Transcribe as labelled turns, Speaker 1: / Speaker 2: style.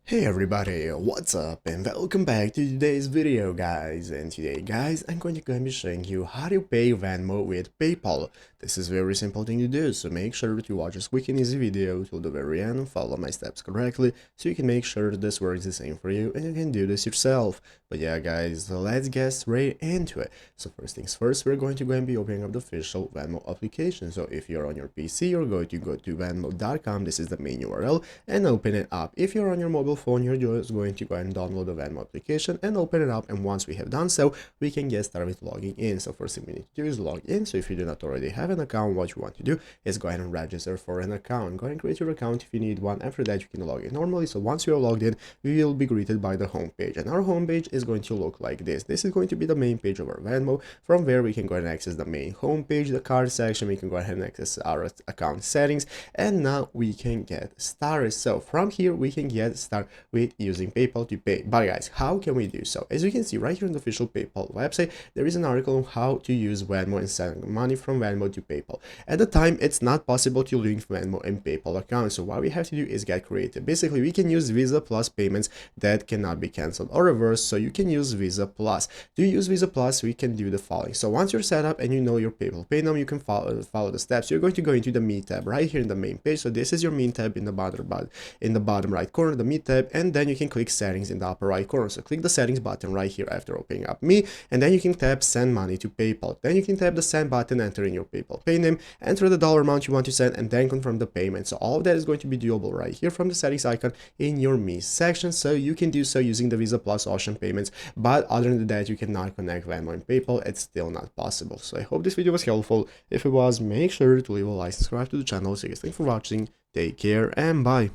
Speaker 1: Hey everybody, what's up and welcome back to today's video guys. And today guys, I'm going to be showing you how to pay Venmo with PayPal. This is very simple thing to do, so make sure to watch this quick and easy video till the very end and follow my steps correctly so you can make sure that this works the same for you and you can do this yourself. But yeah guys, so let's get straight into it. So first things first, we're going to be opening up the official Venmo application. So if you're on your PC, you're going to go to venmo.com, this is the main URL, and open it up. If you're on your mobile phone, you're just going to go and download the Venmo application and open it up, and once we have done so, we can get started with logging in. So first thing we need to do is log in. So if you do not already have an account, what you want to do is go ahead and register for an account. Go ahead and create your account if you need one. After that, you can log in normally. So once you're logged in, we will be greeted by the home page, and our home page is going to look like this. This is going to be the main page of our Venmo. From where we can go ahead and access the main home page, the card section. We can go ahead and access our account settings, and now we can get started. So from here, we can get started with using PayPal to pay. But guys, how can we do so? As you can see right here on the official PayPal website, there is an article on how to use Venmo and send money from Venmo to PayPal. At the time, it's not possible to link Venmo and PayPal accounts, so what we have to do is get creative. Basically, we can use Visa Plus payments that cannot be cancelled or reversed, so you can use Visa Plus. To use Visa Plus, we can do the following. So once you're set up and you know your PayPal pay now, you can follow the steps. You're going to go into the Me tab right here in the main page. So this is your Me tab in the bottom right corner, the Me tab, and then you can click Settings in the upper right corner. So click the Settings button right here after opening up Me, and then you can tap Send Money to PayPal. Then you can tap the Send button, enter in your PayPal pay name, enter the dollar amount you want to send, and then confirm the payment. So all of that is going to be doable right here from the settings icon in your Me section. So you can do so using the Visa Plus Ocean payments, but other than that, you cannot connect Venmo and PayPal. It's still not possible. So I hope this video was helpful. If it was, make sure to leave a like, subscribe to the channel. So guys, thanks for watching. Take care and bye.